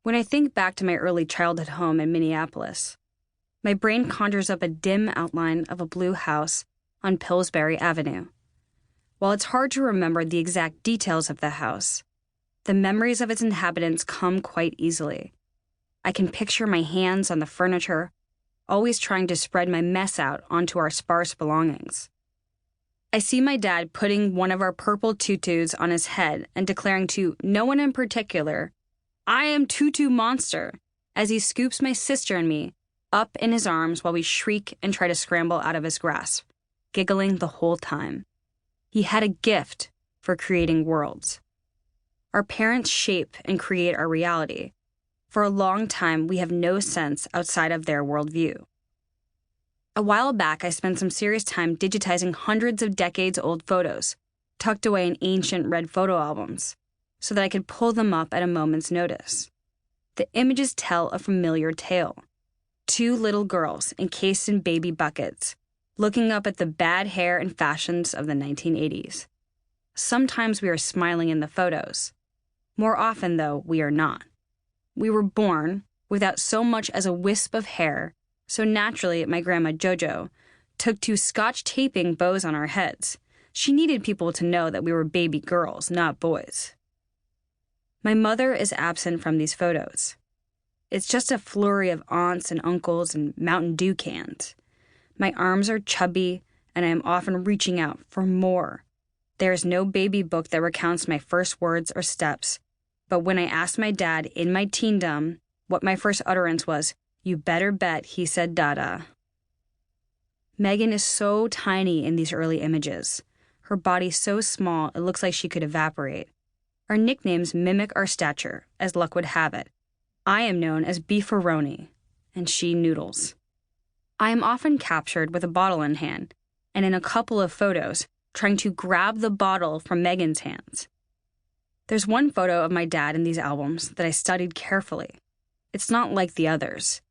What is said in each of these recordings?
When I think back to my early childhood home in Minneapolis, my brain conjures up a dim outline of a blue house on Pillsbury Avenue. While it's hard to remember the exact details of the house, the memories of its inhabitants come quite easily. I can picture my hands on the furniture, always trying to spread my mess out onto our sparse belongings. I see my dad putting one of our purple tutus on his head and declaring to no one in particular, "I am Tutu Monster," as he scoops my sister and me up in his arms while we shriek and try to scramble out of his grasp, giggling the whole time. He had a gift for creating worlds. Our parents shape and create our reality. For a long time, we have no sense outside of their worldview. A while back, I spent some serious time digitizing hundreds of decades-old photos, tucked away in ancient red photo albums, so that I could pull them up at a moment's notice. The images tell a familiar tale. Two little girls encased in baby buckets, looking up at the bad hair and fashions of the 1980s. Sometimes we are smiling in the photos. More often, though, we are not. We were born without so much as a wisp of hair, so naturally my grandma Jojo took to Scotch taping bows on our heads. She needed people to know that we were baby girls, not boys. My mother is absent from these photos. It's just a flurry of aunts and uncles and Mountain Dew cans. My arms are chubby, and I am often reaching out for more. There is no baby book that recounts my first words or steps, but when I asked my dad in my teendom what my first utterance was, you better bet he said Dada. Megan is so tiny in these early images. Her body so small it looks like she could evaporate. Our nicknames mimic our stature, as luck would have it. I am known as Beefaroni, and she Noodles. I am often captured with a bottle in hand, and in a couple of photos, trying to grab the bottle from Megan's hands. There's one photo of my dad in these albums that I studied carefully. It's not like the others.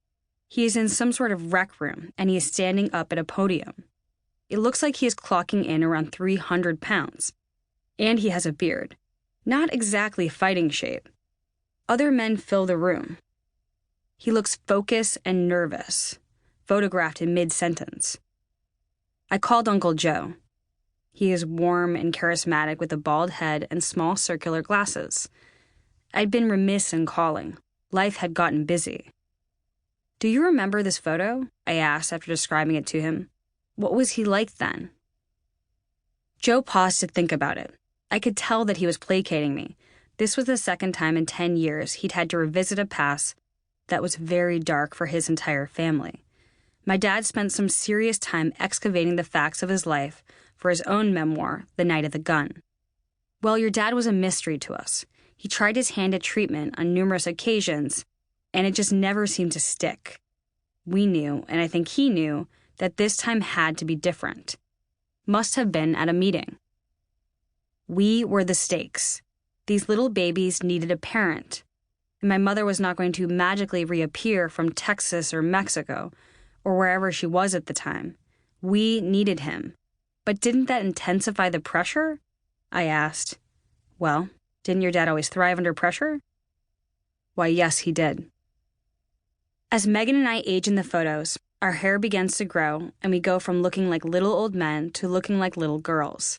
He is in some sort of rec room, and he is standing up at a podium. It looks like he is clocking in around 300 pounds. And he has a beard. Not exactly fighting shape. Other men fill the room. He looks focused and nervous, photographed in mid-sentence. I called Uncle Joe. He is warm and charismatic with a bald head and small circular glasses. I'd been remiss in calling. Life had gotten busy. "Do you remember this photo?" I asked after describing it to him. "What was he like then?" Joe paused to think about it. I could tell that he was placating me. This was the second time in 10 years he'd had to revisit a past that was very dark for his entire family. My dad spent some serious time excavating the facts of his life for his own memoir, The Night of the Gun. Well, your dad was a mystery to us. He tried his hand at treatment on numerous occasions, and it just never seemed to stick. We knew, and I think he knew, that this time had to be different. Must have been at a meeting. We were the stakes. These little babies needed a parent, and my mother was not going to magically reappear from Texas or Mexico, or wherever she was at the time. We needed him. But didn't that intensify the pressure? I asked. Well, didn't your dad always thrive under pressure? Why, yes, he did. As Megan and I age in the photos, our hair begins to grow, and we go from looking like little old men to looking like little girls.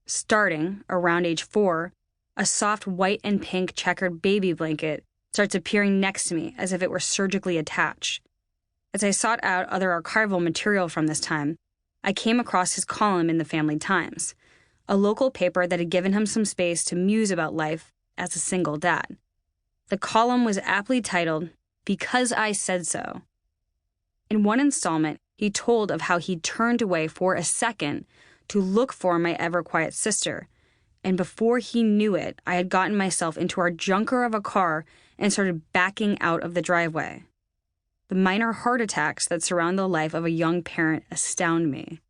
Starting around age 4, a soft white and pink checkered baby blanket starts appearing next to me as if it were surgically attached. As I sought out other archival material from this time, I came across his column in the Family Times, a local paper that had given him some space to muse about life as a single dad. The column was aptly titled, "Because I Said So." In one installment, he told of how he'd turned away for a second to look for my ever-quiet sister, and before he knew it, I had gotten myself into our junker of a car and started backing out of the driveway. The minor heart attacks that surround the life of a young parent astound me.